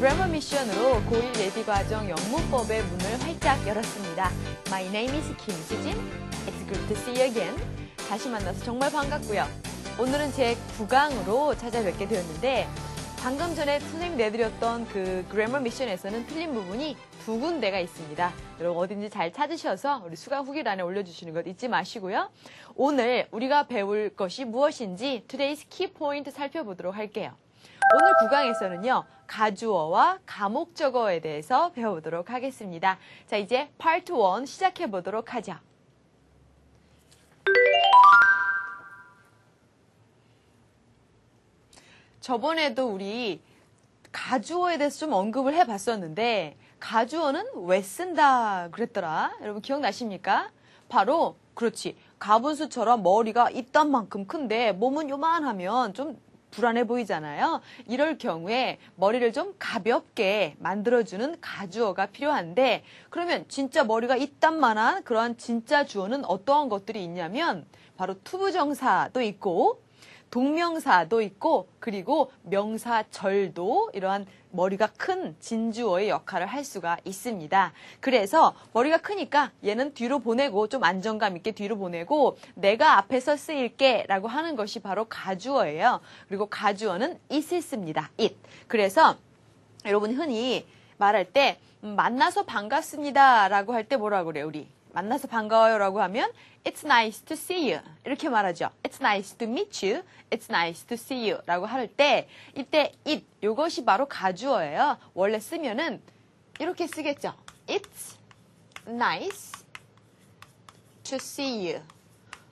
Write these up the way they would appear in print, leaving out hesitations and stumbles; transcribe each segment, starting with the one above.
그래머 미션으로 고1 예비과정 영문법의 문을 활짝 열었습니다. My name is 김수진. It's good to see you again. 다시 만나서 정말 반갑고요. 오늘은 제 9강으로 찾아뵙게 되었는데 방금 전에 선생님 내드렸던 그 그래머 미션에서는 틀린 부분이 두 군데가 있습니다. 여러분 어딘지 잘 찾으셔서 우리 수강 후기란에 올려주시는 것 잊지 마시고요. 오늘 우리가 배울 것이 무엇인지 Today's Key Point 살펴보도록 할게요. 오늘 9강에서는요. 가주어와 가목적어에 대해서 배워보도록 하겠습니다. 자, 이제 파트 1 시작해보도록 하죠. 저번에도 우리 가주어에 대해서 좀 언급을 해봤었는데 가주어는 왜 쓴다 그랬더라? 여러분 기억나십니까? 바로 그렇지. 가분수처럼 머리가 이딴 만큼 큰데 몸은 요만하면 좀 불안해 보이잖아요. 이럴 경우에 머리를 좀 가볍게 만들어주는 가주어가 필요한데 그러면 진짜 머리가 이딴만한 그런 진짜 주어는 어떠한 것들이 있냐면 바로 투부정사도 있고 동명사도 있고 그리고 명사절도 이러한 머리가 큰 진주어의 역할을 할 수가 있습니다. 그래서 머리가 크니까 얘는 뒤로 보내고 좀 안정감 있게 뒤로 보내고 내가 앞에서 쓰일게 라고 하는 것이 바로 가주어예요. 그리고 가주어는 it을 씁니다. it. 그래서 여러분 흔히 말할 때 만나서 반갑습니다 라고 할 때 뭐라고 그래요 우리? 만나서 반가워요 라고 하면 It's nice to see you 이렇게 말하죠. It's nice to meet you. It's nice to see you 라고 할 때 이때 it 이것이 바로 가주어예요. 원래 쓰면은 이렇게 쓰겠죠. It's nice to see you.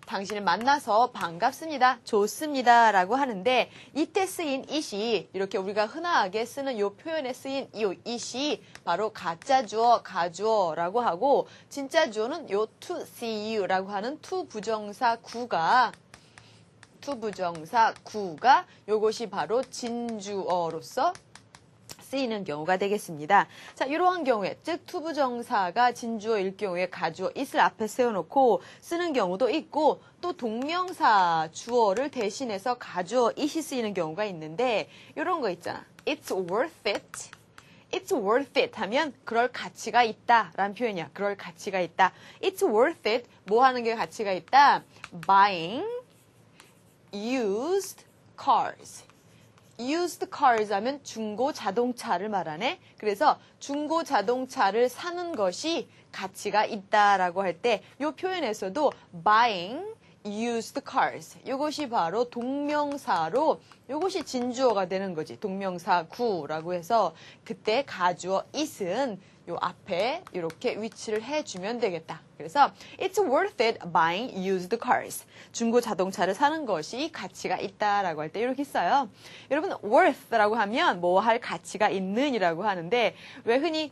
당신을 만나서 반갑습니다. 좋습니다. 라고 하는데 이때 쓰인 it이 이렇게 우리가 흔하게 쓰는 이 표현에 쓰인 이 it이 바로 가짜 주어, 가주어라고 하고 진짜 주어는 요 to see you 라고 하는 to 부정사 구가 요것이 바로 진주어로서 쓰이는 경우가 되겠습니다. 자, 이러한 경우에 즉 투부정사가 진주어일 경우에 가주어 it을 앞에 세워놓고 쓰는 경우도 있고 또 동명사 주어를 대신해서 가주어 it이 쓰이는 경우가 있는데 이런 거 있잖아. It's worth it. It's worth it 하면 그럴 가치가 있다 라는 표현이야. 그럴 가치가 있다. It's worth it. 뭐 하는 게 가치가 있다? Buying used cars. used cars 하면 중고 자동차를 말하네. 그래서 중고 자동차를 사는 것이 가치가 있다라고 할 때 이 표현에서도 buying used cars 이것이 바로 동명사로 이것이 진주어가 되는 거지. 동명사 구라고 해서 그때 가주어 it은 요 앞에 이렇게 위치를 해주면 되겠다. 그래서 it's worth it buying used cars. 중고 자동차를 사는 것이 가치가 있다라고 할 때 이렇게 써요. 여러분 worth라고 하면 뭐 할 가치가 있는이라고 하는데 왜 흔히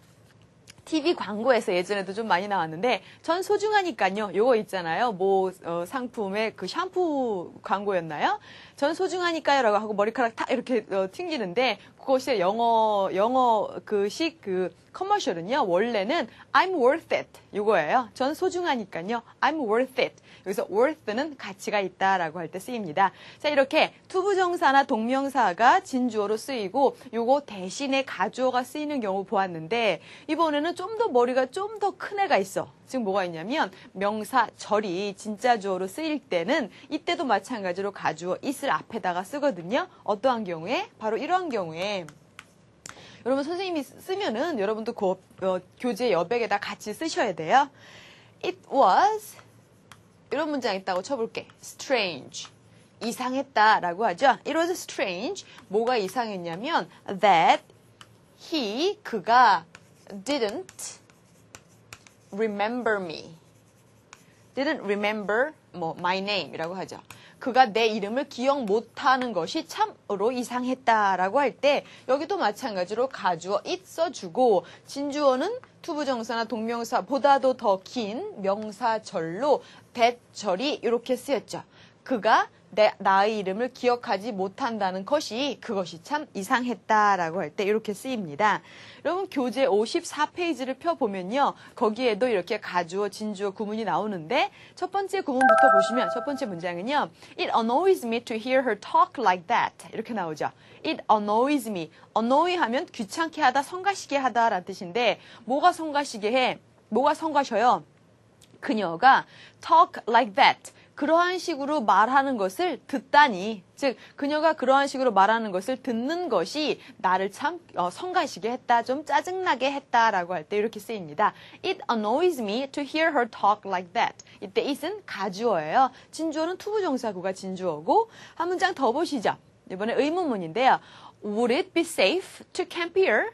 TV 광고에서 예전에도 좀 많이 나왔는데 전 소중하니까요. 요거 있잖아요. 뭐 상품의 그 샴푸 광고였나요? 전 소중하니까요 라고 하고 머리카락 탁 이렇게 튕기는데 그것이 영어 그식 그 커머셜은요. 원래는 I'm worth it 이거예요. 전 소중하니까요. I'm worth it. 여기서 worth는 가치가 있다라고 할 때 쓰입니다. 자, 이렇게 투부정사나 동명사가 진주어로 쓰이고 요거 대신에 가주어가 쓰이는 경우 보았는데 이번에는 좀 더 머리가 좀 더 큰 애가 있어. 지금 뭐가 있냐면 명사절이 진짜 주어로 쓰일 때는 이때도 마찬가지로 가주어 it을 앞에다가 쓰거든요. 어떠한 경우에? 바로 이러한 경우에 여러분 선생님이 쓰면은 여러분도 교재 여백에다 같이 쓰셔야 돼요. It was 이런 문장 있다고 쳐볼게. strange 이상했다라고 하죠. It was strange 뭐가 이상했냐면 that 그가 didn't remember me. didn't remember my name이라고 하죠. 그가 내 이름을 기억 못하는 것이 참으로 이상했다라고 할 때 여기도 마찬가지로 가주어 it 써주고 진주어는 투부정사나 동명사보다도 더 긴 명사절로 that절이 이렇게 쓰였죠. 그가 나의 이름을 기억하지 못한다는 것이 그것이 참 이상했다라고 할 때 이렇게 쓰입니다. 여러분 교재 54페이지를 펴보면요. 거기에도 이렇게 가주어, 진주어 구문이 나오는데 첫 번째 구문부터 보시면 첫 번째 문장은요. It annoys me to hear her talk like that. 이렇게 나오죠. It annoys me. annoy 하면 귀찮게 하다, 성가시게 하다라는 뜻인데 뭐가 성가시게 해? 뭐가 성가셔요? 그녀가 talk like that. 그러한 식으로 말하는 것을 듣다니, 즉 그녀가 그러한 식으로 말하는 것을 듣는 것이 나를 참 성가시게 했다, 좀 짜증나게 했다라고 할 때 이렇게 쓰입니다. It annoys me to hear her talk like that. 이때 it은 가주어예요. 진주어는 투부정사구가 진주어고 한 문장 더 보시죠. 이번에 의문문인데요. Would it be safe to camp here?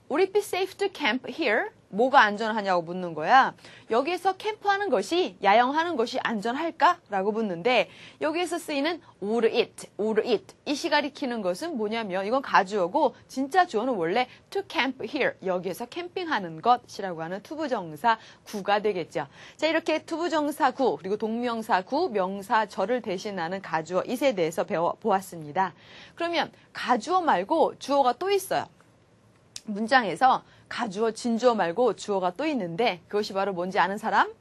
Would it be safe to camp here? 뭐가 안전하냐고 묻는 거야. 여기에서 캠프하는 것이, 야영하는 것이 안전할까? 라고 묻는데 여기에서 쓰이는 would it. 이시 가리키는 것은 뭐냐면 이건 가주어고 진짜 주어는 원래 to camp here. 여기에서 캠핑하는 것이라고 하는 투부정사 구가 되겠죠. 자, 이렇게 투부정사 구, 그리고 동명사 구, 명사 절을 대신하는 가주어 it에 대해서 배워보았습니다. 그러면 가주어 말고 주어가 또 있어요. 문장에서 가주어, 진주어 말고 주어가 또 있는데 그것이 바로 뭔지 아는 사람?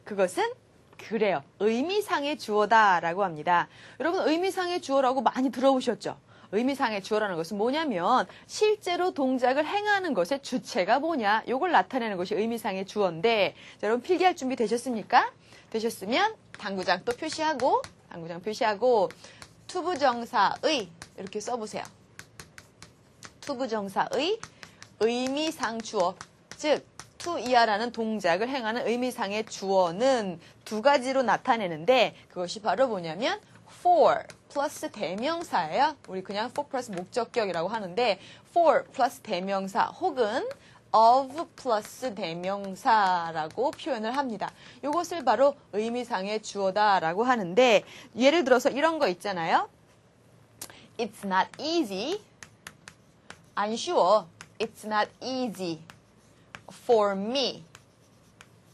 그것은 그래요. 의미상의 주어다라고 합니다. 여러분 의미상의 주어라고 많이 들어보셨죠? 의미상의 주어라는 것은 뭐냐면 실제로 동작을 행하는 것의 주체가 뭐냐 이걸 나타내는 것이 의미상의 주어인데 자, 여러분 필기할 준비 되셨습니까? 되셨으면 당구장 또 표시하고 투부정사의 이렇게 써보세요. 투부정사의 의미상 주어, 즉 to 이하라는 동작을 행하는 의미상의 주어는 두 가지로 나타내는데 그것이 바로 뭐냐면 for 플러스 대명사예요. 우리 그냥 for 플러스 목적격이라고 하는데 for 플러스 대명사 혹은 of 플러스 대명사라고 표현을 합니다. 이것을 바로 의미상의 주어다라고 하는데 예를 들어서 이런 거 있잖아요. It's not easy. 안 쉬워. It's not easy for me.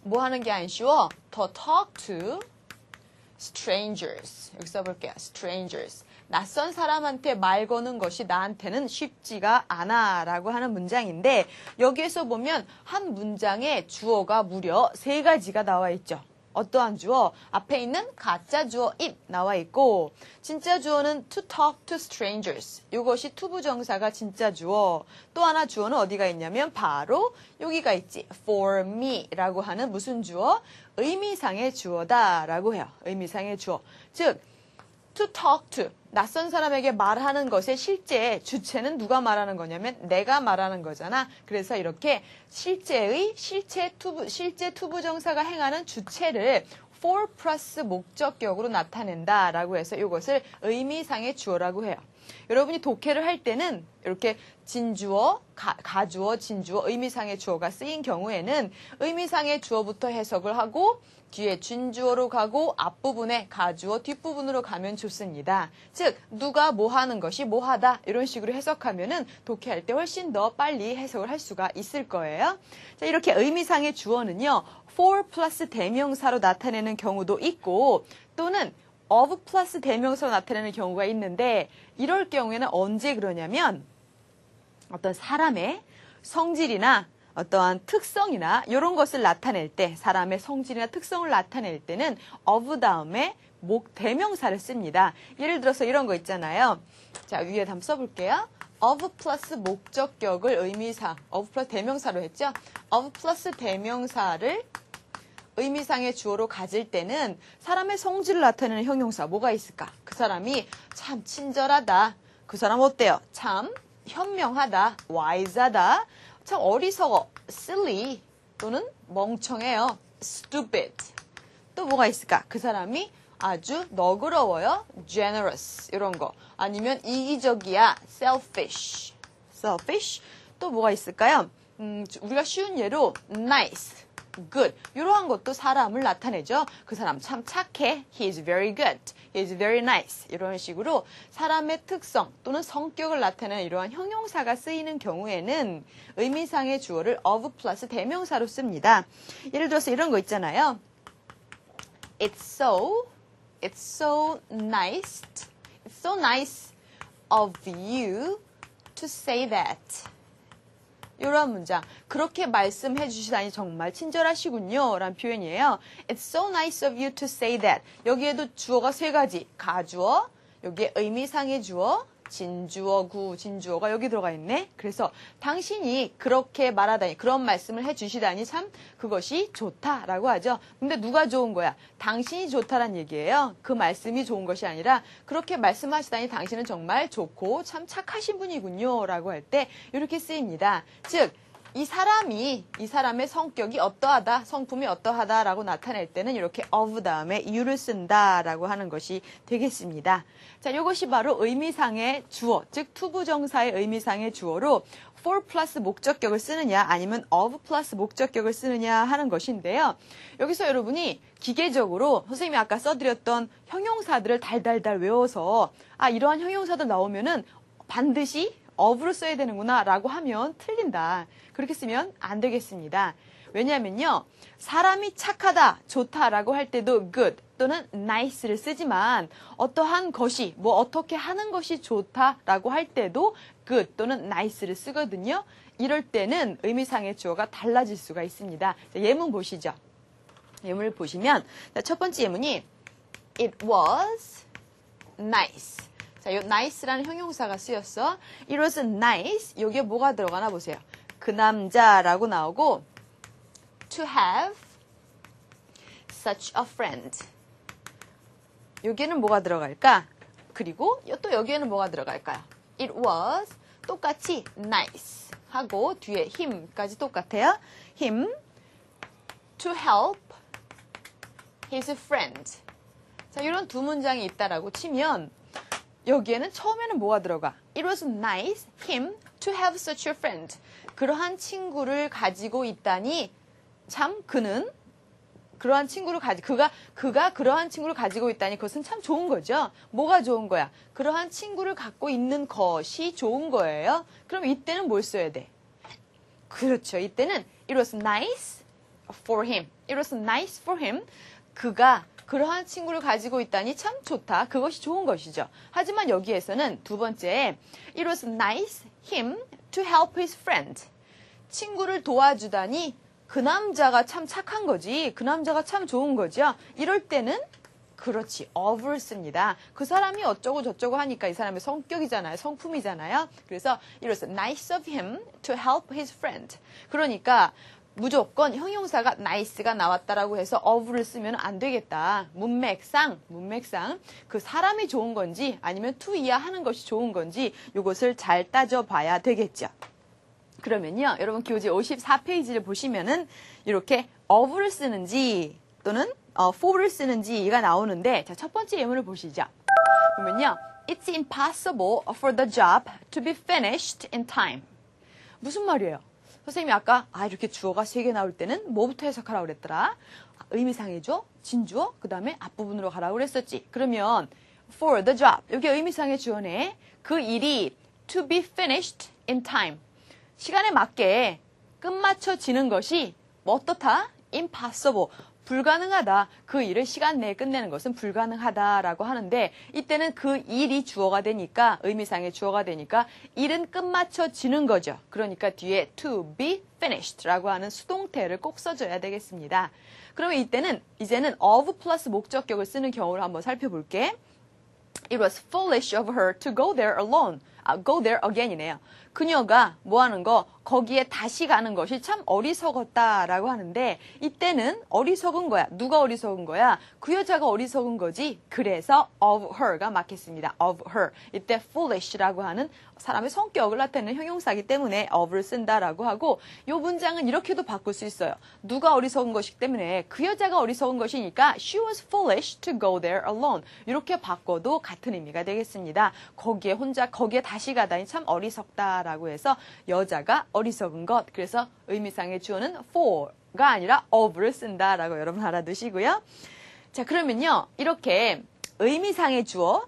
뭐 하는 게 안 쉬워? To talk to strangers. 여기 써볼게요. strangers. 낯선 사람한테 말 거는 것이 나한테는 쉽지가 않아 라고 하는 문장인데 여기에서 보면 한 문장에 주어가 무려 3가지가 나와 있죠. 어떠한 주어? 앞에 있는 가짜 주어 it 나와 있고 진짜 주어는 to talk to strangers. 이것이 투부정사가 진짜 주어. 또 하나 주어는 어디가 있냐면 바로 여기가 있지. for me 라고 하는 무슨 주어? 의미상의 주어다라고 해요. 의미상의 주어. 즉 to talk to. 낯선 사람에게 말하는 것의 실제 주체는 누가 말하는 거냐면 내가 말하는 거잖아. 그래서 이렇게 실제 투부정사가 행하는 주체를 for 플러스 목적격으로 나타낸다라고 해서 이것을 의미상의 주어라고 해요. 여러분이 독해를 할 때는 이렇게 진주어, 가주어, 진주어, 의미상의 주어가 쓰인 경우에는 의미상의 주어부터 해석을 하고 뒤에 진주어로 가고 앞부분에 가주어, 뒷부분으로 가면 좋습니다. 즉 누가 뭐 하는 것이 뭐 하다 이런 식으로 해석하면은 독해할 때 훨씬 더 빨리 해석을 할 수가 있을 거예요. 자, 이렇게 의미상의 주어는요. for 플러스 대명사로 나타내는 경우도 있고 또는 of 플러스 대명사로 나타내는 경우가 있는데 이럴 경우에는 언제 그러냐면 어떤 사람의 성질이나 어떠한 특성이나 이런 것을 나타낼 때 사람의 성질이나 특성을 나타낼 때는 of 다음에 대명사를 씁니다. 예를 들어서 이런 거 있잖아요. 자, 위에 한번 써볼게요. of 플러스 목적격을 의미상, of 플러스 대명사로 했죠. of 플러스 대명사를 의미상의 주어로 가질 때는 사람의 성질을 나타내는 형용사 뭐가 있을까? 그 사람이 참 친절하다. 그 사람 어때요? 참 현명하다. wise하다. 참 어리석어. silly 또는 멍청해요. stupid. 또 뭐가 있을까? 그 사람이 아주 너그러워요. generous 이런 거. 아니면 이기적이야. selfish. 또 뭐가 있을까요? 우리가 쉬운 예로 nice. good. 이러한 것도 사람을 나타내죠. 그 사람 참 착해. He is very good. He is very nice. 이런 식으로 사람의 특성 또는 성격을 나타내는 이러한 형용사가 쓰이는 경우에는 의미상의 주어를 of 플러스 대명사로 씁니다. 예를 들어서 이런 거 있잖아요. It's so It's so nice. It's so nice of you to say that. 이런 문장. 그렇게 말씀해 주시다니 정말 친절하시군요. 라는 표현이에요. It's so nice of you to say that. 여기에도 주어가 세 가지. 가주어, 여기에 의미상의 주어, 진주어, 진주어가 여기 들어가 있네. 그래서 당신이 그렇게 말하다니, 그런 말씀을 해주시다니 참 그것이 좋다라고 하죠. 근데 누가 좋은 거야? 당신이 좋다란 얘기예요. 그 말씀이 좋은 것이 아니라 그렇게 말씀하시다니 당신은 정말 좋고 참 착하신 분이군요. 라고 할 때 이렇게 쓰입니다. 즉, 이 사람의 성격이 어떠하다, 성품이 어떠하다라고 나타낼 때는 이렇게 of 다음에 you를 쓴다라고 하는 것이 되겠습니다. 자, 이것이 바로 의미상의 주어, 즉 투부정사의 의미상의 주어로 for 플러스 목적격을 쓰느냐 아니면 of 플러스 목적격을 쓰느냐 하는 것인데요. 여기서 여러분이 기계적으로 선생님이 아까 써드렸던 형용사들을 달달달 외워서 이러한 형용사들 나오면은 반드시 of를 써야 되는구나 라고 하면 틀린다. 그렇게 쓰면 안 되겠습니다. 왜냐하면요. 사람이 착하다, 좋다라고 할 때도 good 또는 nice를 쓰지만 어떠한 것이, 어떻게 하는 것이 좋다라고 할 때도 good 또는 nice를 쓰거든요. 이럴 때는 의미상의 주어가 달라질 수가 있습니다. 자, 예문 보시죠. 예문을 보시면 첫 번째 예문이 It was nice. 자, 요 nice라는 형용사가 쓰였어. It was nice. 여기에 뭐가 들어가나 보세요. 그 남자라고 나오고 to have such a friend. 여기에는 뭐가 들어갈까? 그리고 또 여기에는 뭐가 들어갈까요? It was 똑같이 nice 하고 뒤에 him까지 똑같아요. him to help his friend. 자, 이런 두 문장이 있다라고 치면 여기에는 처음에는 뭐가 들어가? It was nice him to have such a friend. 그러한 친구를 가지고 있다니 참 그는 그러한 친구를 그가 그러한 친구를 가지고 있다니 그것은 참 좋은 거죠. 뭐가 좋은 거야? 그러한 친구를 갖고 있는 것이 좋은 거예요. 그럼 이때는 뭘 써야 돼? 그렇죠. 이때는 it was nice for him. It was nice for him. 그가 그러한 친구를 가지고 있다니 참 좋다. 그것이 좋은 것이죠. 하지만 여기에서는 두 번째, it was nice him to help his friend. 친구를 도와주다니 그 남자가 참 착한 거지. 그 남자가 참 좋은 거죠. 이럴 때는 그렇지. of를 씁니다. 그 사람이 어쩌고 저쩌고 하니까 이 사람의 성격이잖아요. 성품이잖아요. 그래서 it was nice of him to help his friend. 그러니까 무조건 형용사가 nice가 나왔다라고 해서 of를 쓰면 안 되겠다. 문맥상 그 사람이 좋은 건지 아니면 to 이하하는 것이 좋은 건지 이것을 잘 따져봐야 되겠죠. 그러면요, 여러분 교재 54페이지를 보시면은 이렇게 of를 쓰는지 또는 for를 쓰는지가 나오는데, 자, 첫 번째 예문을 보시죠. 보면요, it's impossible for the job to be finished in time. 무슨 말이에요? 선생님이 아까 이렇게 주어가 3개 나올 때는 뭐부터 해석하라고 그랬더라? 의미상의 주어, 진주어, 그 다음에 앞부분으로 가라고 그랬었지. 그러면 for the job, 여기 의미상의 주어네. 그 일이 to be finished in time. 시간에 맞게 끝마쳐지는 것이 어떻다? impossible. 불가능하다. 그 일을 시간 내에 끝내는 것은 불가능하다라고 하는데, 이때는 그 일이 주어가 되니까, 의미상의 주어가 되니까 일은 끝마쳐지는 거죠. 그러니까 뒤에 to be finished라고 하는 수동태를 꼭 써줘야 되겠습니다. 그러면 이제는 of 플러스 목적격을 쓰는 경우를 한번 살펴볼게. It was foolish of her to go there alone. go there again이네요. 그녀가 뭐 하는 거? 거기에 다시 가는 것이 참 어리석었다라고 하는데, 이때는 어리석은 거야. 누가 어리석은 거야? 그 여자가 어리석은 거지. 그래서 of her가 맞겠습니다. of her. 이때 foolish라고 하는 사람의 성격을 나타내는 형용사이기 때문에 of를 쓴다라고 하고, 이 문장은 이렇게도 바꿀 수 있어요. 누가 어리석은 것이기 때문에 그 여자가 어리석은 것이니까 she was foolish to go there alone. 이렇게 바꿔도 같은 의미가 되겠습니다. 거기에 다시 가다니 참 어리석다라고 해서 여자가 어리석은 것. 그래서 의미상의 주어는 for가 아니라 of를 쓴다라고 여러분 알아두시고요. 자, 그러면요, 이렇게 의미상의 주어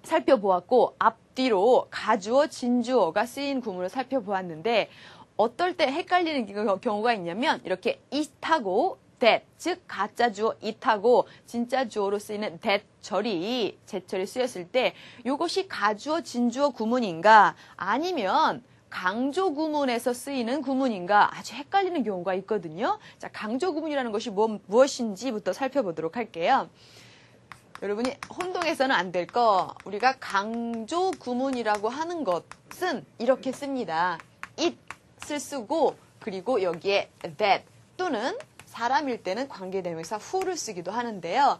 살펴보았고, 앞뒤로 가주어, 진주어가 쓰인 구문을 살펴보았는데, 어떨 때 헷갈리는 경우가 있냐면, 이렇게 it하고 that, 즉 가짜 주어 it하고 진짜 주어로 쓰이는 that 절이 제철이 쓰였을 때 이것이 가주어, 진주어 구문인가 아니면 강조 구문에서 쓰이는 구문인가 아주 헷갈리는 경우가 있거든요. 자, 강조 구문이라는 것이 무엇인지부터 살펴보도록 할게요. 여러분이 혼동해서는 안 될 거, 우리가 강조 구문이라고 하는 것은 이렇게 씁니다. it을 쓰고 그리고 여기에 that 또는 사람일 때는 관계대명사 who를 쓰기도 하는데요.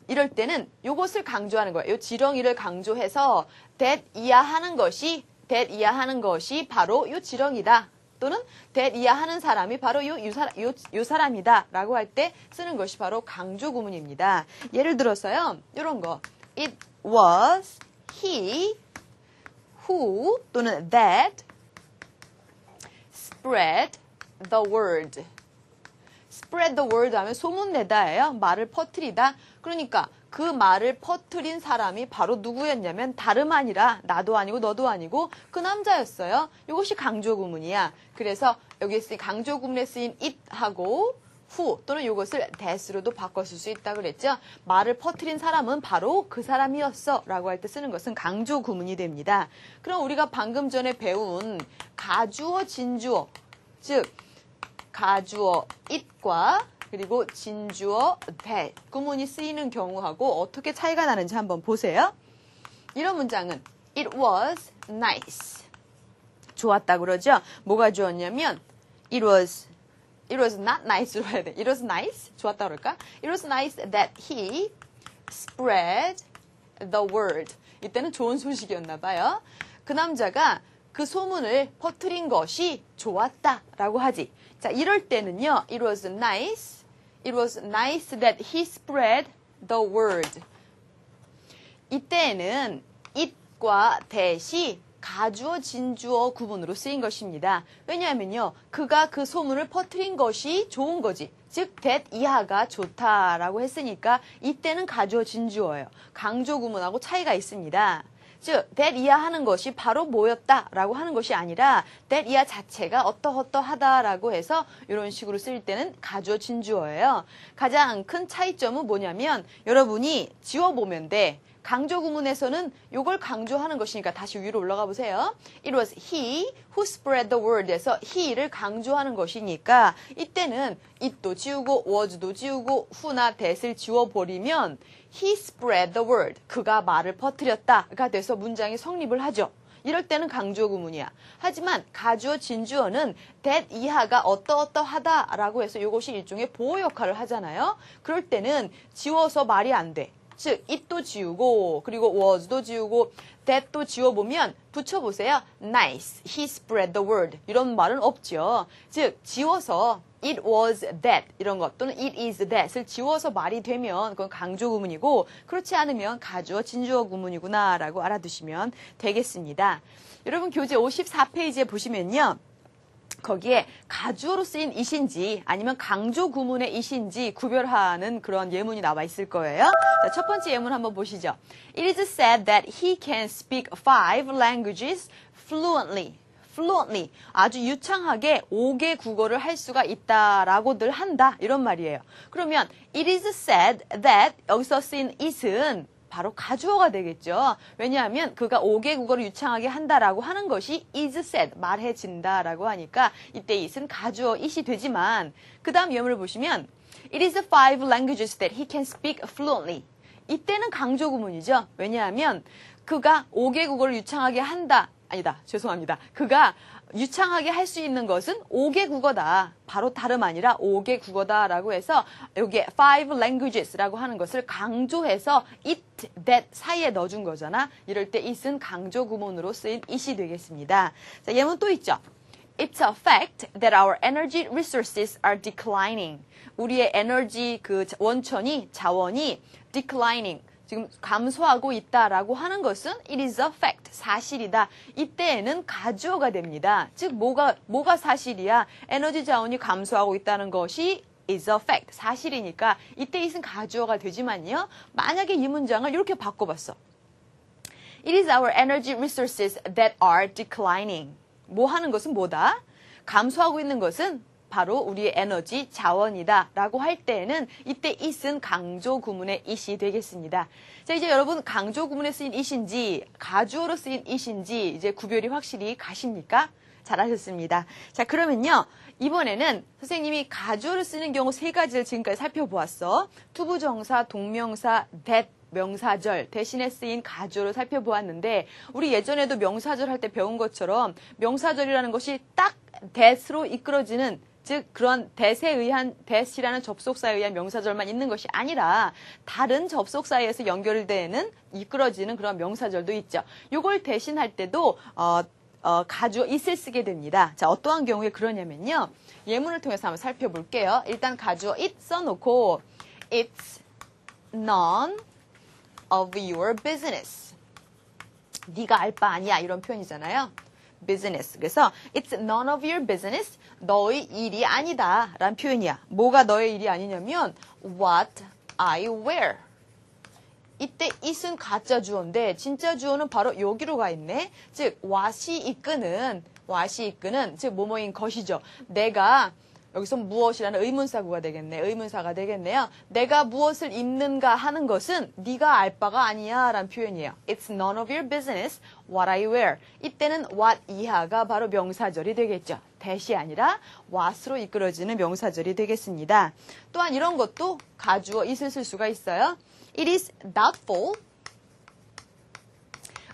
이럴 때는 이것을 강조하는 거예요. 이 지렁이를 강조해서 that 이하하는 것이 바로 이 지렁이다. 또는 that 이하하는 사람이 바로 요 사람이다. 라고 할 때 쓰는 것이 바로 강조 구문입니다. 예를 들어서요. 이런 거. It was he who 또는 that spread the word. spread the word 하면 소문내다예요. 말을 퍼뜨리다. 그러니까 그 말을 퍼뜨린 사람이 바로 누구였냐면 다름 아니라 나도 아니고 너도 아니고 그 남자였어요. 이것이 강조 구문이야. 그래서 여기 쓰인 강조 구문에 쓰인 it하고 who 또는 이것을 that으로도 바꿨을 수 있다 그랬죠. 말을 퍼뜨린 사람은 바로 그 사람이었어 라고 할 때 쓰는 것은 강조 구문이 됩니다. 그럼 우리가 방금 전에 배운 가주어, 진주어, 즉 가주어 it과 그리고 진주어 that 구문이 쓰이는 경우하고 어떻게 차이가 나는지 한번 보세요. 이런 문장은 It was nice. 좋았다 그러죠. 뭐가 좋았냐면 It was not nice로 해야 돼. It was nice. 좋았다 그럴까? It was nice that he spread the word. 이때는 좋은 소식이었나 봐요. 그 남자가 그 소문을 퍼뜨린 것이 좋았다라고 하지. 자, 이럴 때는요. It was nice that he spread the word. 이때는 it과 that이 가주어, 진주어 구문으로 쓰인 것입니다. 왜냐하면요. 그가 그 소문을 퍼뜨린 것이 좋은 거지. 즉, that 이하가 좋다라고 했으니까 이때는 가주어, 진주어예요. 강조 구문하고 차이가 있습니다. 즉, that 이하하는 것이 바로 뭐였다라고 하는 것이 아니라 that 이하 자체가 어떠어떠하다라고 해서 이런 식으로 쓸 때는 가주어, 진주어예요. 가장 큰 차이점은 뭐냐면 여러분이 지워보면 돼. 강조 구문에서는 이걸 강조하는 것이니까 다시 위로 올라가 보세요. It was he who spread the word에서 he를 강조하는 것이니까 이때는 it도 지우고 was도 지우고 who나 that을 지워버리면 he spread the word. 그가 말을 퍼뜨렸다가 돼서 문장이 성립을 하죠. 이럴 때는 강조 구문이야. 하지만 가주어, 진주어는 that 이하가 어떠어떠하다라고 해서 이것이 일종의 보호 역할을 하잖아요. 그럴 때는 지워서 말이 안 돼. 즉, it도 지우고 그리고 was도 지우고 that도 지워보면 붙여보세요. Nice, he spread the word. 이런 말은 없죠. 즉, 지워서 it was that 이런 것 또는 it is that을 지워서 말이 되면 그건 강조 구문이고 그렇지 않으면 가주어, 진주어 구문이구나 라고 알아두시면 되겠습니다. 여러분 교재 54페이지에 보시면요. 거기에 가주어로 쓰인 it인지 아니면 강조 구문의 it인지 구별하는 그런 예문이 나와 있을 거예요. 자, 첫 번째 예문 한번 보시죠. It is said that he can speak 5 languages fluently. 아주 유창하게 5개 국어를 할 수가 있다라고들 한다. 이런 말이에요. 그러면 it is said that 여기서 쓰인 it은 바로 가주어가 되겠죠. 왜냐하면 그가 5개 국어를 유창하게 한다라고 하는 것이 is said, 말해진다라고 하니까 이때 it은 가주어 it이 되지만 그 다음 예문을 보시면 It is 5 languages that he can speak fluently. 이때는 강조 구문이죠. 왜냐하면 그가 5개 국어를 유창하게 한다. 아니다. 죄송합니다. 그가 유창하게 할 수 있는 것은 5개 국어다. 바로 다름 아니라 5개 국어다라고 해서 여기에 5 languages라고 하는 것을 강조해서 it, that 사이에 넣어준 거잖아. 이럴 때 it은 강조 구문으로 쓰인 it이 되겠습니다. 자, 예문 또 있죠. It's a fact that our energy resources are declining. 우리의 에너지 그 원천이 자원이 declining. 지금 감소하고 있다라고 하는 것은 it is a fact, 사실이다. 이때에는 가주어가 됩니다. 즉 뭐가 사실이야? 에너지 자원이 감소하고 있다는 것이 is a fact, 사실이니까 이때 it은 가주어가 되지만요. 만약에 이 문장을 이렇게 바꿔봤어. It is our energy resources that are declining. 뭐 하는 것은 뭐다? 감소하고 있는 것은 바로 우리의 에너지 자원이다 라고 할 때에는 이때 it은 강조 구문의 it이 되겠습니다. 자, 이제 여러분 강조 구문에 쓰인 it인지 가주어로 쓰인 it인지 이제 구별이 확실히 가십니까? 잘하셨습니다. 자, 그러면요. 이번에는 선생님이 가주어를 쓰는 경우 세 가지를 지금까지 살펴보았어. 투부정사, 동명사, that 명사절 대신에 쓰인 가주어를 살펴보았는데 우리 예전에도 명사절 할 때 배운 것처럼 명사절이라는 것이 딱 that으로 이끌어지는 즉 그런 that에 의한 that이라는 접속사에 의한 명사절만 있는 것이 아니라 다른 접속사에서 연결되는 이끌어지는 그런 명사절도 있죠. 이걸 대신할 때도 가주어 it을 쓰게 됩니다. 자, 어떠한 경우에 그러냐면요. 예문을 통해서 한번 살펴볼게요. 일단 가주어 it 써놓고 it's none of your business. 네가 알 바 아니야 이런 표현이잖아요. business. 그래서 it's none of your business. 너의 일이 아니다 라는 표현이야. 뭐가 너의 일이 아니냐면 what I wear. 이때 it은 가짜 주어인데 진짜 주어는 바로 여기로 가 있네. 즉 what이 이끄는 즉 뭐뭐인 것이죠. 내가 여기서 무엇이라는 의문사구가 되겠네. 의문사가 되겠네요. 내가 무엇을 입는가 하는 것은 네가 알 바가 아니야 라는 표현이에요. It's none of your business what I wear. 이때는 what 이하가 바로 명사절이 되겠죠. that이 아니라 what으로 이끌어지는 명사절이 되겠습니다. 또한 이런 것도 가주어 it을 쓸 수가 있어요. It is doubtful.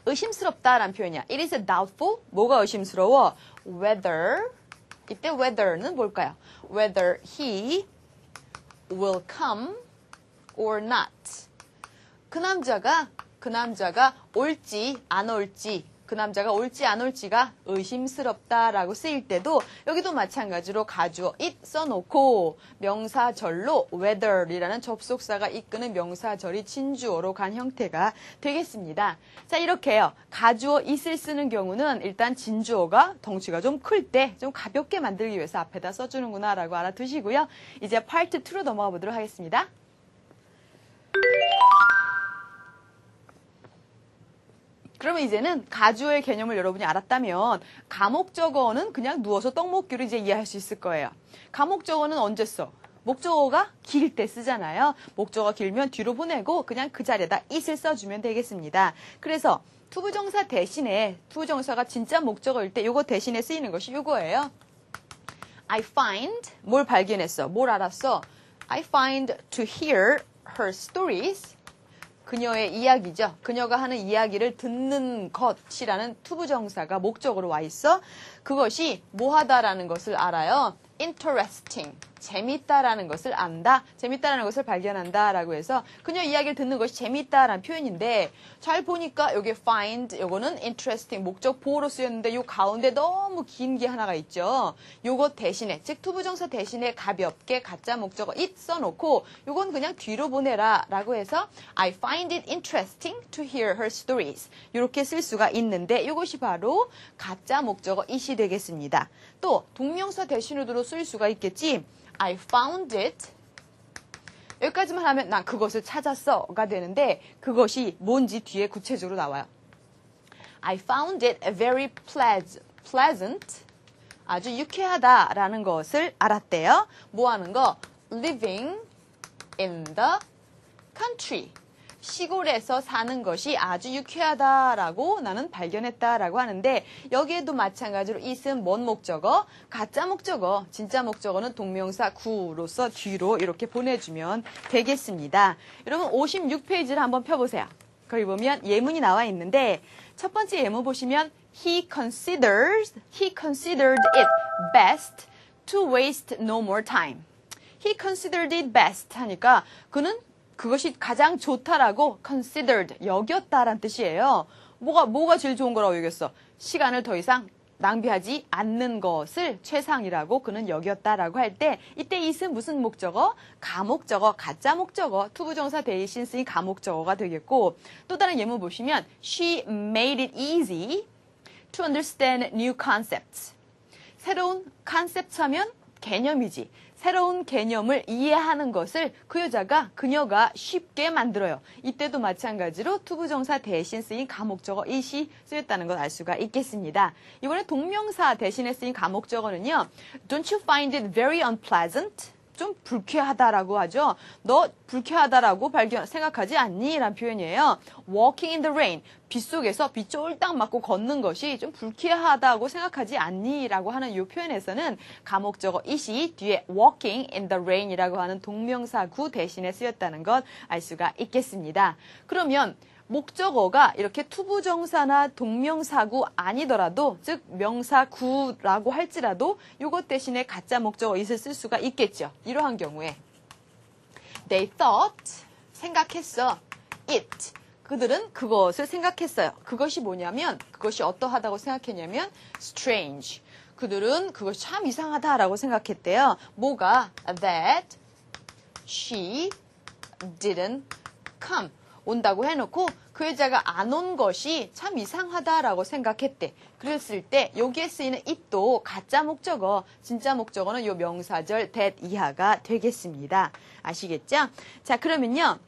의심스럽다라는 표현이야. It is doubtful. 뭐가 의심스러워? Whether. 이때 whether는 뭘까요? Whether he will come or not. 그 남자가 올지 안 올지 그 남자가 올지 안 올지가 의심스럽다라고 쓰일 때도 여기도 마찬가지로 가주어 it 써놓고 명사절로 whether이라는 접속사가 이끄는 명사절이 진주어로 간 형태가 되겠습니다. 자, 이렇게요. 가주어 it을 쓰는 경우는 일단 진주어가 덩치가 좀 클 때 좀 가볍게 만들기 위해서 앞에다 써주는구나 라고 알아두시고요. 이제 파트 2로 넘어가 보도록 하겠습니다. 그러면 이제는 가주어의 개념을 여러분이 알았다면 가목적어는 그냥 누워서 떡 먹기로 이제 이해할 수 있을 거예요. 가목적어는 언제 써? 목적어가 길 때 쓰잖아요. 목적어가 길면 뒤로 보내고 그냥 그 자리에다 it을 써주면 되겠습니다. 그래서 투부정사 대신에 투부정사가 진짜 목적어일 때 이거 대신에 쓰이는 것이 이거예요. I find 뭘 발견했어? 뭘 알았어? I find to hear her stories. 그녀의 이야기죠. 그녀가 하는 이야기를 듣는 것이라는 투부정사가 목적으로 와 있어. 그것이 뭐하다라는 것을 알아요. interesting. 재밌다라는 것을 안다. 재밌다라는 것을 발견한다라고 해서 그녀 이야기를 듣는 것이 재밌다라는 표현인데 잘 보니까 여기 find 요거는 interesting 목적 보호로 쓰였는데 요 가운데 너무 긴 게 하나가 있죠. 요거 대신에 즉 투부정사 대신에 가볍게 가짜 목적어 it 써놓고 요건 그냥 뒤로 보내라 라고 해서 I find it interesting to hear her stories 이렇게 쓸 수가 있는데 이것이 바로 가짜 목적어 it이 되겠습니다. 또 동명사 대신으로 쓸 수가 있겠지. I found it. 여기까지만 하면 난 그것을 찾았어가 되는데 그것이 뭔지 뒤에 구체적으로 나와요. I found it very pleasant. 아주 유쾌하다라는 것을 알았대요. 뭐 하는 거? Living in the country. 시골에서 사는 것이 아주 유쾌하다라고 나는 발견했다라고 하는데 여기에도 마찬가지로 it은 뭔 목적어? 가짜 목적어. 진짜 목적어는 동명사 구로서 뒤로 이렇게 보내주면 되겠습니다. 여러분 56페이지를 한번 펴보세요. 거기 보면 예문이 나와 있는데 첫 번째 예문 보시면 He considered it best to waste no more time. He considered it best 하니까 그는 그것이 가장 좋다라고 considered, 여겼다라는 뜻이에요. 뭐가 제일 좋은 거라고 여겼어? 시간을 더 이상 낭비하지 않는 것을 최상이라고 그는 여겼다라고 할 때 이때 it은 무슨 목적어? 가목적어, 가짜 목적어, 투부정사 대신 쓰인 가목적어가 되겠고 또 다른 예문 보시면 She made it easy to understand new concepts. 새로운 컨셉트 하면 개념이지. 새로운 개념을 이해하는 것을 그 여자가, 그녀가 쉽게 만들어요. 이때도 마찬가지로 투부정사 대신 쓰인 가목적어 it이 쓰였다는 걸 알 수가 있겠습니다. 이번에 동명사 대신에 쓰인 가목적어는요. Don't you find it very unpleasant? 좀 불쾌하다라고 하죠. 너 불쾌하다라고 생각하지 않니? 라는 표현이에요. Walking in the rain. 빗 속에서 비 쫄딱 맞고 걷는 것이 좀 불쾌하다고 생각하지 않니? 라고 하는 이 표현에서는 가목적어 it이 뒤에 walking in the rain 이라고 하는 동명사구 대신에 쓰였다는 것 알 수가 있겠습니다. 그러면 목적어가 이렇게 투부정사나 동명사구 아니더라도, 즉 명사구라고 할지라도 이것 대신에 가짜 목적어 it을 쓸 수가 있겠죠. 이러한 경우에 They thought, 생각했어. It, 그들은 그것을 생각했어요. 그것이 뭐냐면, 그것이 어떠하다고 생각했냐면 strange, 그들은 그것이 참 이상하다라고 생각했대요. 뭐가? That she didn't come, 온다고 해놓고 그 여자가 안 온 것이 참 이상하다라고 생각했대. 그랬을 때 여기에 쓰이는 it도 가짜 목적어, 진짜 목적어는 이 명사절 that 이하가 되겠습니다. 아시겠죠? 자, 그러면요.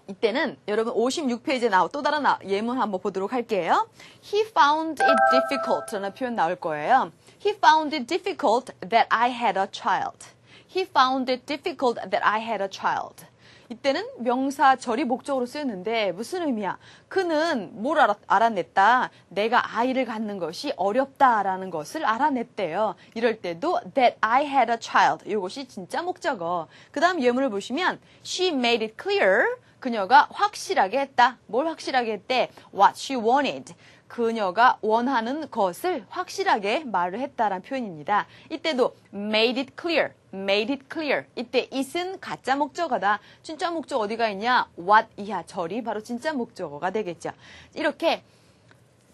이때는 여러분 56페이지에 또 다른 예문 한번 보도록 할게요. He found it difficult 라는 표현 나올 거예요. He found it difficult that I had a child. He found it difficult that I had a child. 이때는 명사절이 목적으로 쓰였는데 무슨 의미야? 그는 뭘 알아냈다? 내가 아이를 갖는 것이 어렵다라는 것을 알아냈대요. 이럴 때도 that I had a child, 이것이 진짜 목적어. 그 다음 예문을 보시면 she made it clear, 그녀가 확실하게 했다. 뭘 확실하게 했대? What she wanted. 그녀가 원하는 것을 확실하게 말을 했다라는 표현입니다. 이때도 made it clear, made it clear. 이때 it은 가짜 목적어다. 진짜 목적어 어디가 있냐? what 이하 절이 바로 진짜 목적어가 되겠죠. 이렇게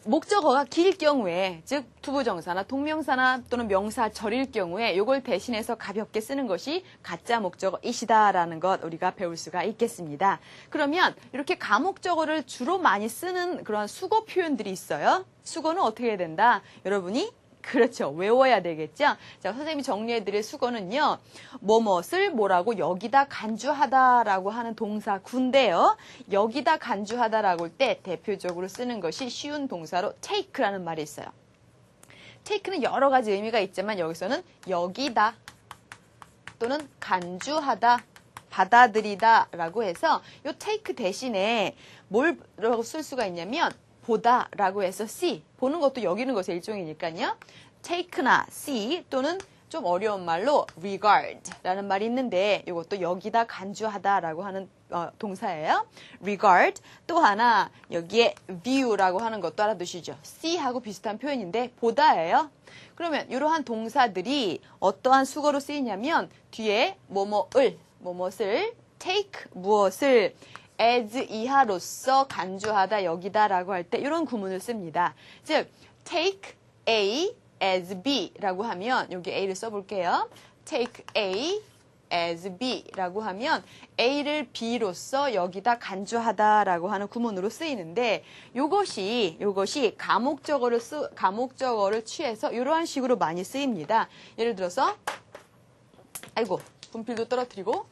목적어가 길 경우에, 즉 투부정사나 동명사나 또는 명사절일 경우에 이걸 대신해서 가볍게 쓰는 것이 가짜 목적어 it이다라는 것 우리가 배울 수가 있겠습니다. 그러면 이렇게 가목적어를 주로 많이 쓰는 그런 수거 표현들이 있어요. 수거는 어떻게 해야 된다? 여러분이 그렇죠. 외워야 되겠죠? 자, 선생님이 정리해드릴 수거는요. 뭐뭇을 뭐라고 여기다 간주하다라고 하는 동사구인데요. 여기다 간주하다라고 할 때 대표적으로 쓰는 것이 쉬운 동사로 take라는 말이 있어요. take는 여러 가지 의미가 있지만 여기서는 여기다 또는 간주하다, 받아들이다라고 해서 이 take 대신에 뭐라고 쓸 수가 있냐면 보다라고 해서 see, 보는 것도 여기는 것의 일종이니까요. take나 see 또는 좀 어려운 말로 regard라는 말이 있는데 이것도 여기다 간주하다라고 하는 동사예요. regard. 또 하나 여기에 view라고 하는 것도 알아두시죠. see하고 비슷한 표현인데 보다예요. 그러면 이러한 동사들이 어떠한 수거로 쓰이냐면 뒤에 뭐뭇을 take 무엇을 as 이하로서 간주하다 여기다라고 할 때 이런 구문을 씁니다. 즉 take A as B라고 하면 여기 A를 써볼게요. take A as B라고 하면 A를 B로서 여기다 간주하다라고 하는 구문으로 쓰이는데 이것이 가목적어를 취해서 이러한 식으로 많이 쓰입니다. 예를 들어서 아이고 분필도 떨어뜨리고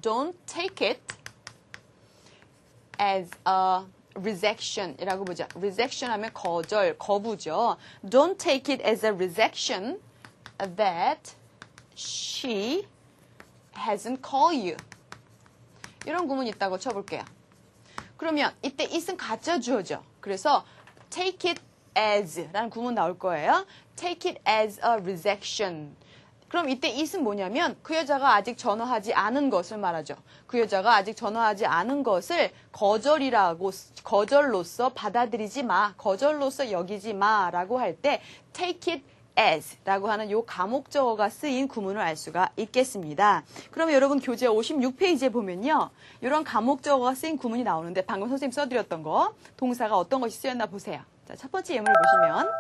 Don't take it as a rejection 이라고 보죠. rejection 하면 거절, 거부죠. Don't take it as a rejection that she hasn't called you. 이런 구문이 있다고 쳐볼게요. 그러면 이때 it은 가짜 주어죠. 그래서 take it as 라는 구문 나올 거예요. take it as a rejection. 그럼 이때 it은 뭐냐면 그 여자가 아직 전화하지 않은 것을 말하죠. 그 여자가 아직 전화하지 않은 것을 거절로서 받아들이지 마, 거절로서 여기지 마라고 할 때 take it as 라고 하는 요 가목적어가 쓰인 구문을 알 수가 있겠습니다. 그러면 여러분 교재 56페이지에 보면요. 이런 가목적어가 쓰인 구문이 나오는데 방금 선생님 써드렸던 거 동사가 어떤 것이 쓰였나 보세요. 자, 첫 번째 예문을 보시면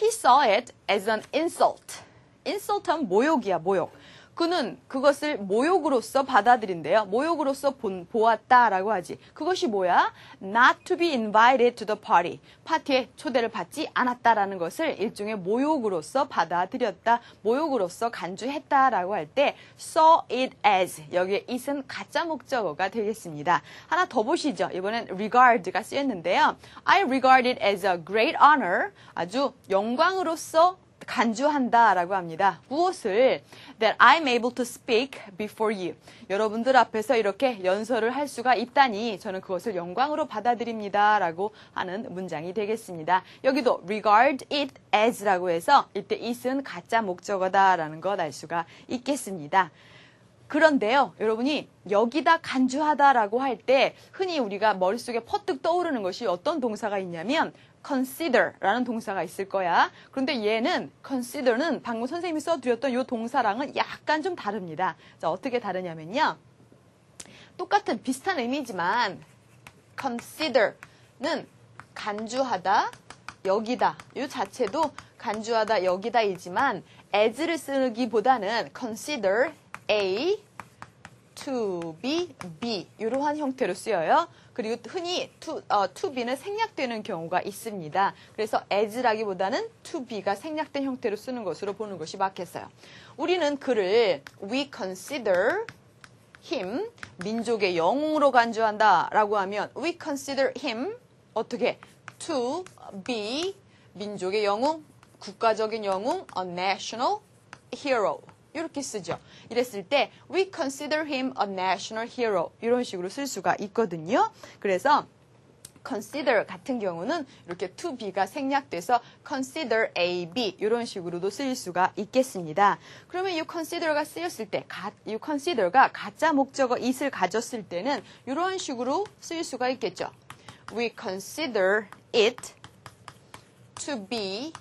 He saw it as an insult. insult하면 모욕이야, 모욕. 그는 그것을 모욕으로서 받아들인대요. 모욕으로서 보았다라고 하지. 그것이 뭐야? Not to be invited to the party. 파티에 초대를 받지 않았다라는 것을 일종의 모욕으로서 받아들였다. 모욕으로서 간주했다라고 할 때 saw it as. 여기에 it은 가짜 목적어가 되겠습니다. 하나 더 보시죠. 이번엔 regard가 쓰였는데요. I regard it as a great honor. 아주 영광으로서 간주한다라고 합니다. 무엇을? That I'm able to speak before you. 여러분들 앞에서 이렇게 연설을 할 수가 있다니 저는 그것을 영광으로 받아들입니다. 라고 하는 문장이 되겠습니다. 여기도 regard it as라고 해서 이때 it은 가짜 목적어다라는 것 알 수가 있겠습니다. 그런데요, 여러분이 여기다 간주하다라고 할 때 흔히 우리가 머릿속에 퍼뜩 떠오르는 것이 어떤 동사가 있냐면 consider라는 동사가 있을 거야. 그런데 얘는 consider는 방금 선생님이 써드렸던 이 동사랑은 약간 좀 다릅니다. 자, 어떻게 다르냐면요. 똑같은 비슷한 의미지만 consider는 간주하다, 여기다. 이 자체도 간주하다, 여기다이지만 as를 쓰기보다는 consider A to be B 이러한 형태로 쓰여요. 그리고 흔히 to be는 생략되는 경우가 있습니다. 그래서 as라기보다는 to be가 생략된 형태로 쓰는 것으로 보는 것이 맞겠어요. 우리는 그를 we consider him 민족의 영웅으로 간주한다 라고 하면 we consider him 어떻게? to be 민족의 영웅, 국가적인 영웅, a national hero 이렇게 쓰죠. 이랬을 때 we consider him a national hero 이런 식으로 쓸 수가 있거든요. 그래서 consider 같은 경우는 이렇게 to be가 생략돼서 consider A, B 이런 식으로도 쓰일 수가 있겠습니다. 그러면 이 consider가 쓰였을 때, 이 consider가 가짜 목적어 it을 가졌을 때는 이런 식으로 쓰일 수가 있겠죠. We consider it to be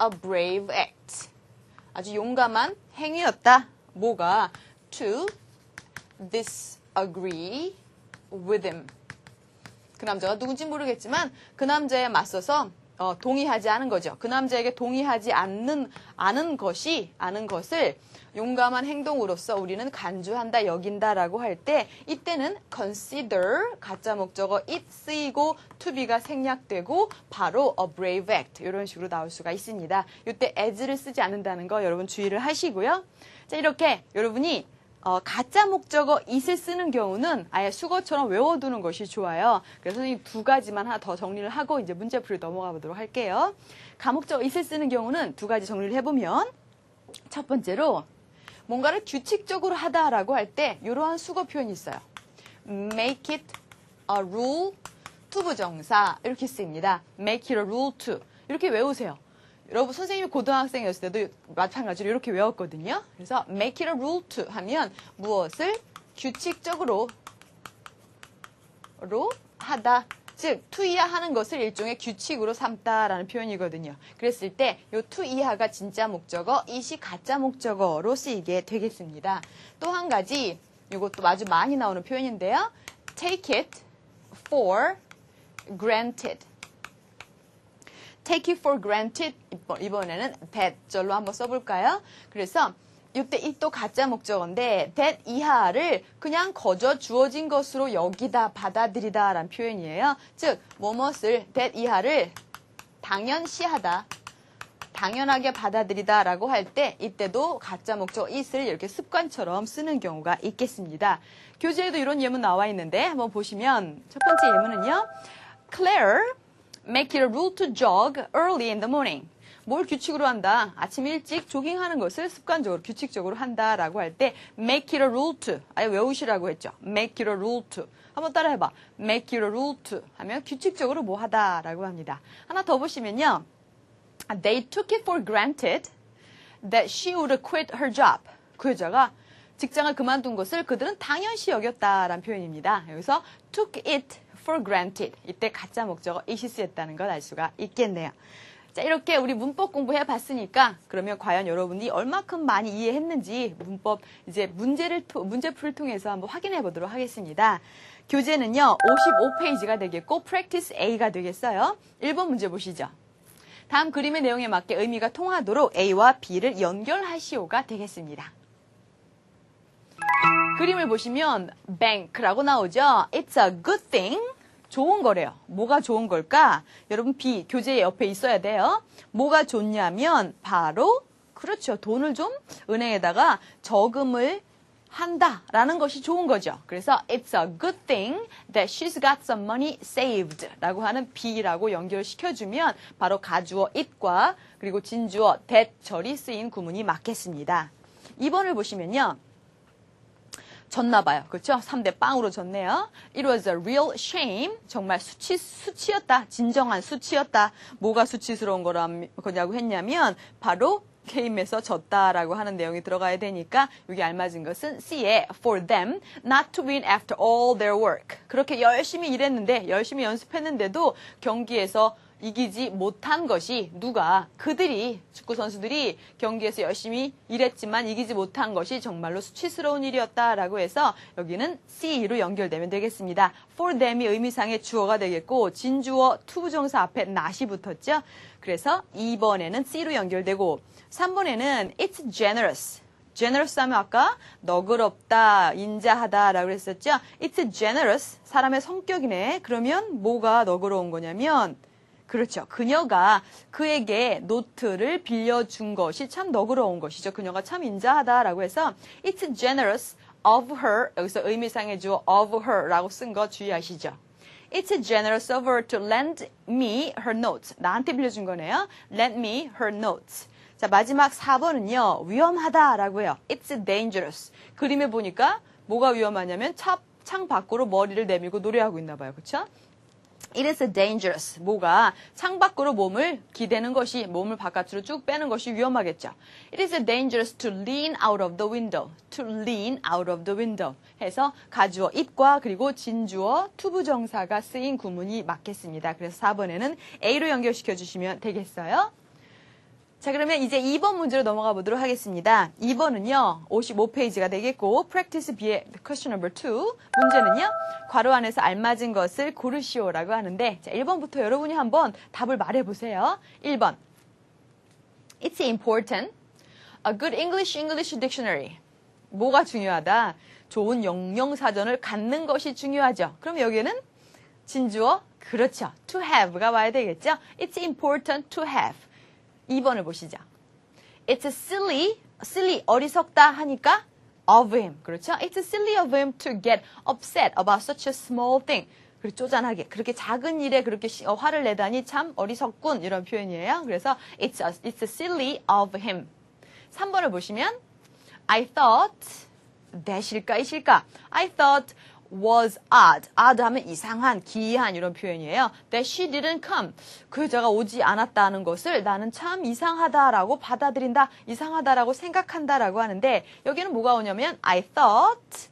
a brave act. 아주 용감한 행위였다. 뭐가? To disagree with him. 그 남자가 누군지 모르겠지만 그 남자에 맞서서 동의하지 않은 거죠. 그 남자에게 동의하지 않는 것을 용감한 행동으로서 우리는 간주한다, 여긴다라고 할 때 이때는 consider 가짜 목적어 it 쓰이고 to be가 생략되고 바로 a brave act 이런 식으로 나올 수가 있습니다. 이때 as를 쓰지 않는다는 거 여러분 주의를 하시고요. 자, 이렇게 여러분이 가짜 목적어 it을 쓰는 경우는 아예 수거처럼 외워두는 것이 좋아요. 그래서 선생님 두 가지만 하나 더 정리를 하고 이제 문제풀이 넘어가 보도록 할게요. 가목적어 it을 쓰는 경우는 두 가지 정리를 해보면 첫 번째로 뭔가를 규칙적으로 하다라고 할 때 이러한 수거 표현이 있어요. Make it a rule to 부정사 이렇게 쓰입니다. Make it a rule to 이렇게 외우세요. 여러분 선생님이 고등학생이었을 때도 마찬가지로 이렇게 외웠거든요. 그래서 make it a rule to 하면 무엇을 규칙적으로 하다. 즉 to 이하하는 것을 일종의 규칙으로 삼다라는 표현이거든요. 그랬을 때 이 to 이하가 진짜 목적어, it이 가짜 목적어로 쓰이게 되겠습니다. 또 한 가지 이것도 아주 많이 나오는 표현인데요. Take it for granted. Take it for granted 이번에는 that절로 한번 써볼까요? 그래서 이때 이또 가짜 목적어인데 that 이하를 그냥 거저 주어진 것으로 여기다 받아들이다 라는 표현이에요. 즉 무엇을 that 이하를 당연시하다, 당연하게 받아들이다 라고 할 때 이때도 가짜 목적어 it을 이렇게 습관처럼 쓰는 경우가 있겠습니다. 교재에도 이런 예문 나와 있는데 한번 보시면 첫 번째 예문은요. Claire, make it a rule to jog early in the morning. 뭘 규칙으로 한다? 아침 일찍 조깅하는 것을 습관적으로, 규칙적으로 한다라고 할 때 make it a rule to, 아예 외우시라고 했죠. make it a rule to. 한번 따라해봐. make it a rule to 하면 규칙적으로 뭐 하다라고 합니다. 하나 더 보시면요. They took it for granted that she would quit her job. 그 여자가 직장을 그만둔 것을 그들은 당연시 여겼다라는 표현입니다. 여기서 took it for granted. 이때 가짜 목적어 it이 쓰였다는 걸 알 수가 있겠네요. 자, 이렇게 우리 문법 공부해 봤으니까 그러면 과연 여러분이 얼마큼 많이 이해했는지 문법 이제 문제풀을 통해서 한번 확인해 보도록 하겠습니다. 교재는요. 55페이지가 되겠고 practice A가 되겠어요. 1번 문제 보시죠. 다음 그림의 내용에 맞게 의미가 통하도록 A와 B를 연결하시오가 되겠습니다. 그림을 보시면 bank라고 나오죠. It's a good thing. 좋은 거래요. 뭐가 좋은 걸까? 여러분 B 교재 옆에 있어야 돼요. 뭐가 좋냐면 바로 그렇죠. 돈을 좀 은행에다가 저금을 한다라는 것이 좋은 거죠. 그래서 it's a good thing that she's got some money saved 라고 하는 B라고 연결시켜주면 바로 가주어 it과 그리고 진주어 that 절이 쓰인 구문이 맞겠습니다. 2번을 보시면요. 졌나 봐요. 그렇죠? 3대 빵으로 졌네요. It was a real shame. 정말 수치였다. 진정한 수치였다. 뭐가 수치스러운 거냐고 했냐면 바로 게임에서 졌다라고 하는 내용이 들어가야 되니까 여기 알맞은 것은 C에 for them not to win after all their work. 그렇게 열심히 일했는데 열심히 연습했는데도 경기에서 이기지 못한 것이 누가 그들이 축구 선수들이 경기에서 열심히 일했지만 이기지 못한 것이 정말로 수치스러운 일이었다라고 해서 여기는 C로 연결되면 되겠습니다. for them이 의미상의 주어가 되겠고 진주어 투부정사 앞에 not이 붙었죠. 그래서 2번에는 C로 연결되고 3번에는 it's generous. generous 하면 아까 너그럽다, 인자하다라고 했었죠. It's generous. 사람의 성격이네. 그러면 뭐가 너그러운 거냐면 그렇죠. 그녀가 그에게 노트를 빌려준 것이 참 너그러운 것이죠. 그녀가 참 인자하다라고 해서 it's generous of her. 여기서 의미상의 주어 of her라고 쓴 거 주의하시죠. It's generous of her to lend me her notes. 나한테 빌려준 거네요. lend me her notes. 자, 마지막 4번은요. 위험하다라고 해요. It's dangerous. 그림에 보니까 뭐가 위험하냐면 창 밖으로 머리를 내밀고 노래하고 있나 봐요. 그렇죠? It is dangerous. 뭐가 창밖으로 몸을 기대는 것이 몸을 바깥으로 쭉 빼는 것이 위험하겠죠. It is dangerous to lean out of the window. To lean out of the window. 해서 가주어 it과 그리고 진주어 투부정사가 쓰인 구문이 맞겠습니다. 그래서 4번에는 A로 연결시켜 주시면 되겠어요. 자, 그러면 이제 2번 문제로 넘어가 보도록 하겠습니다. 2번은요, 55페이지가 되겠고, practice B의 question number 2. 문제는요, 괄호 안에서 알맞은 것을 고르시오라고 하는데, 자, 1번부터 여러분이 한번 답을 말해보세요. 1번. It's important. A good English dictionary. 뭐가 중요하다? 좋은 영영사전을 갖는 것이 중요하죠. 그럼 여기에는 진주어? 그렇죠. to have가 와야 되겠죠. It's important to have. 2번을 보시죠. It's silly 어리석다 하니까 of him. 그렇죠? It's silly of him to get upset about such a small thing. 그리고 쪼잔하게 그렇게 작은 일에 그렇게 화를 내다니 참 어리석군 이런 표현이에요. 그래서 it's silly of him. 3번을 보시면 I thought that일까 이실까? I thought was odd. odd 하면 이상한, 기이한 이런 표현이에요. That she didn't come. 그 여자가 오지 않았다는 것을 나는 참 이상하다라고 받아들인다. 이상하다라고 생각한다라고 하는데 여기는 뭐가 오냐면 I thought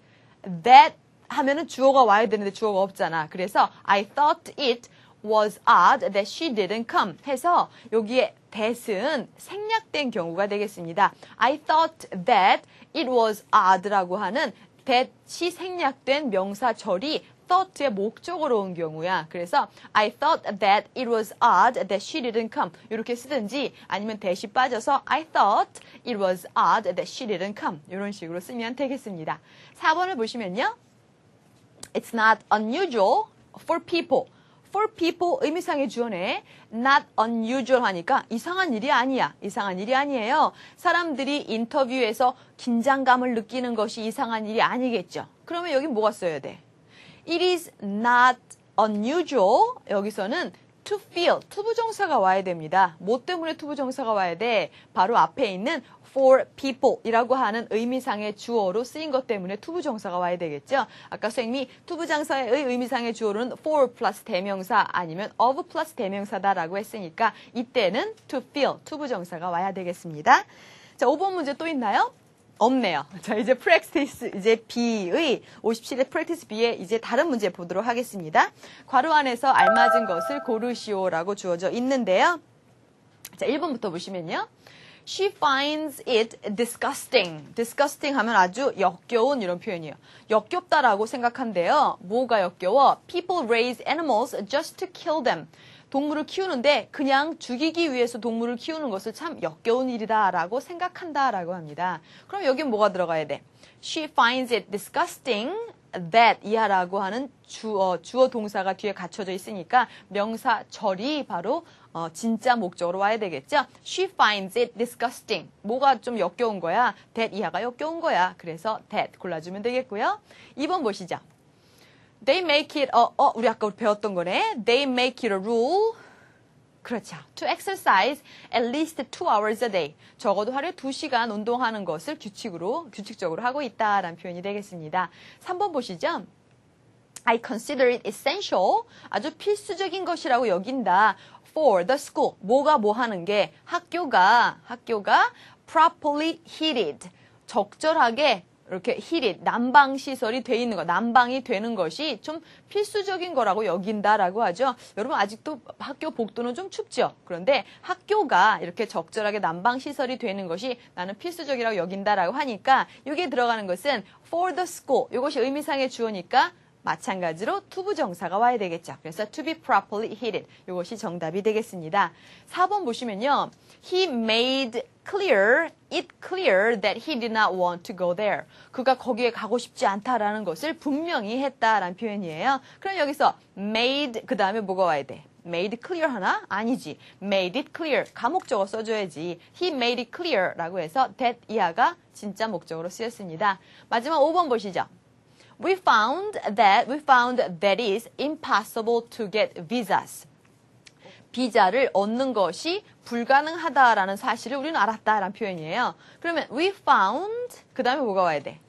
that 하면은 주어가 와야 되는데 주어가 없잖아. 그래서 I thought it was odd that she didn't come 해서 여기에 that은 생략된 경우가 되겠습니다. I thought that it was odd라고 하는 that이 생략된 명사절이 thought의 목적으로 온 경우야. 그래서 I thought that it was odd that she didn't come. 이렇게 쓰든지 아니면 that이 빠져서 I thought it was odd that she didn't come. 이런 식으로 쓰면 되겠습니다. 4번을 보시면요. It's not unusual for people. for people 의미상의 주어네. not unusual 하니까 이상한 일이 아니야. 이상한 일이 아니에요. 사람들이 인터뷰에서 긴장감을 느끼는 것이 이상한 일이 아니겠죠. 그러면 여기 뭐가 써야 돼? It is not unusual. 여기서는 to feel, 투부정사가 와야 됩니다. 뭐 때문에 투부정사가 와야 돼? 바로 앞에 있는 for people 이라고 하는 의미상의 주어로 쓰인 것 때문에 투부정사가 와야 되겠죠. 아까 선생님이 투부정사의 의미상의 주어로는 for 플러스 대명사 아니면 of 플러스 대명사다라고 했으니까 이때는 to feel, 투부정사가 와야 되겠습니다. 자, 5번 문제 또 있나요? 없네요. 자, 이제 practice, 이제 B의 57의 practice B의 이제 다른 문제 보도록 하겠습니다. 괄호 안에서 알맞은 것을 고르시오라고 주어져 있는데요. 자, 1번부터 보시면요. She finds it disgusting. disgusting 하면 아주 역겨운 이런 표현이에요. 역겹다라고 생각한대요. 뭐가 역겨워? People raise animals just to kill them. 동물을 키우는데 그냥 죽이기 위해서 동물을 키우는 것을 참 역겨운 일이다라고 생각한다라고 합니다. 그럼 여기 뭐가 들어가야 돼? she finds it disgusting that 이하라고 하는 주어 동사가 뒤에 갖춰져 있으니까 명사 절이 바로 진짜 목적으로 와야 되겠죠. She finds it disgusting. 뭐가 좀 역겨운 거야? that 이하가 역겨운 거야. 그래서 that 골라주면 되겠고요. 2번 보시죠. They make it 우리 아까 배웠던 거네. They make it a rule. 그렇죠. To exercise at least 2 hours a day. 적어도 하루에 2시간 운동하는 것을 규칙적으로 하고 있다라는 표현이 되겠습니다. 3번 보시죠. I consider it essential. 아주 필수적인 것이라고 여긴다. For the school. 뭐가 뭐 하는 게 학교가 properly heated. 적절하게 이렇게 heated, 난방 시설이 돼 있는 거, 난방이 되는 것이 좀 필수적인 거라고 여긴다라고 하죠. 여러분 아직도 학교 복도는 좀 춥죠. 그런데 학교가 이렇게 적절하게 난방 시설이 되는 것이 나는 필수적이라고 여긴다라고 하니까 여기에 들어가는 것은 for the school. 이것이 의미상의 주어니까 마찬가지로 투부정사가 와야 되겠죠. 그래서 to be properly heated. 이것이 정답이 되겠습니다. 4번 보시면요. He made it clear that he did not want to go there. 그가 거기에 가고 싶지 않다라는 것을 분명히 했다라는 표현이에요. 그럼 여기서 made 그 다음에 뭐가 와야 돼? made clear 하나? 아니지. made it clear. 가목적어 써줘야지. He made it clear라고 해서 that 이하가 진짜 목적으로 쓰였습니다. 마지막 5번 보시죠. We found that it is impossible to get visas. 비자를 얻는 것이 불가능하다라는 사실을 우리는 알았다라는 표현이에요. 그러면 we found 그 다음에 뭐가 와야 돼?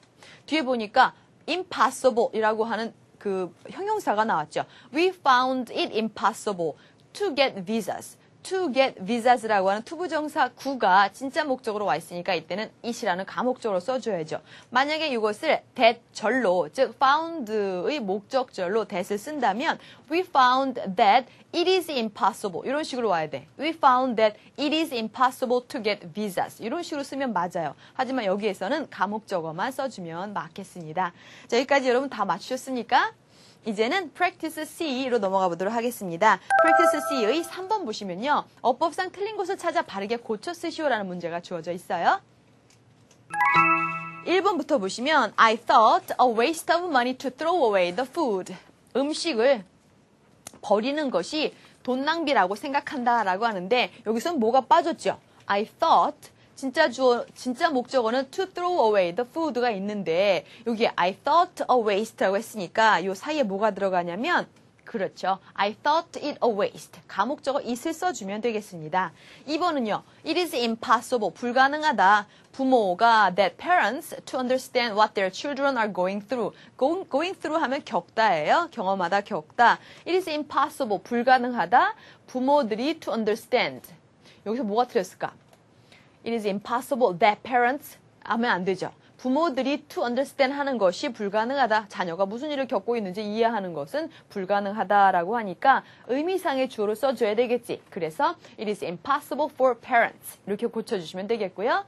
뒤에 보니까 impossible이라고 하는 그 형용사가 나왔죠. We found it impossible to get visas. to get visas라고 하는 투부정사 구가 진짜 목적으로 와 있으니까 이때는 it이라는 가목적으로 써줘야죠. 만약에 이것을 that 절로, 즉 found의 목적절로 that을 쓴다면 we found that it is impossible 이런 식으로 와야 돼. We found that it is impossible to get visas 이런 식으로 쓰면 맞아요. 하지만 여기에서는 가목적어만 써주면 맞겠습니다. 자, 여기까지 여러분 다 맞추셨습니까? 이제는 practice C로 넘어가 보도록 하겠습니다. practice C의 3번 보시면요. 어법상 틀린 곳을 찾아 바르게 고쳐 쓰시오라는 문제가 주어져 있어요. 1번부터 보시면 I thought a waste of money to throw away the food. 음식을 버리는 것이 돈 낭비라고 생각한다라고 하는데 여기서는 뭐가 빠졌죠? I thought 진짜 목적어는 to throw away the food가 있는데 여기에 I thought a waste라고 했으니까 이 사이에 뭐가 들어가냐면 그렇죠. I thought it a waste. 가목적어 it을 써주면 되겠습니다. 2번은요. It is impossible. 불가능하다. 부모가 that parents to understand what their children are going through. going through 하면 겪다예요. 경험하다, 겪다. It is impossible. 불가능하다. 부모들이 to understand. 여기서 뭐가 틀렸을까? It is impossible that parents 하면 안 되죠. 부모들이 to understand 하는 것이 불가능하다. 자녀가 무슨 일을 겪고 있는지 이해하는 것은 불가능하다라고 하니까 의미상의 주어를 써줘야 되겠지. 그래서 it is impossible for parents 이렇게 고쳐주시면 되겠고요.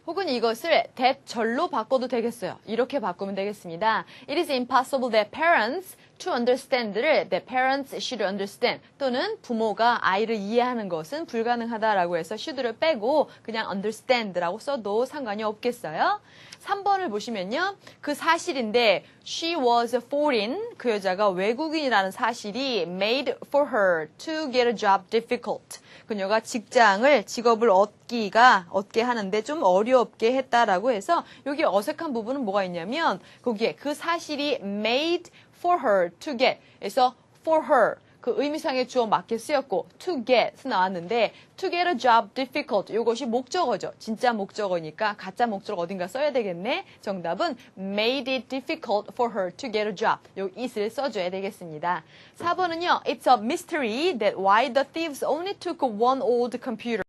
혹은 이것을 that 절로 바꿔도 되겠어요. 이렇게 바꾸면 되겠습니다. It is impossible that parents to understand를 that parents should understand 또는 부모가 아이를 이해하는 것은 불가능하다라고 해서 should를 빼고 그냥 understand라고 써도 상관이 없겠어요. 3번을 보시면요. 그 사실인데 she was foreign 그 여자가 외국인이라는 사실이 made for her to get a job difficult. 그녀가 직업을 얻게 하는데 좀 어렵게 했다라고 해서 여기 어색한 부분은 뭐가 있냐면 거기에 그 사실이 made for her to get 에서 for her 그 의미상의 주어 맞게 쓰였고 to get 나왔는데 to get a job difficult 이것이 목적어죠. 진짜 목적어니까 가짜 목적어 어딘가 써야 되겠네. 정답은 made it difficult for her to get a job. 요 it을 써줘야 되겠습니다. 4번은요. It's a mystery that why the thieves only took one old computer.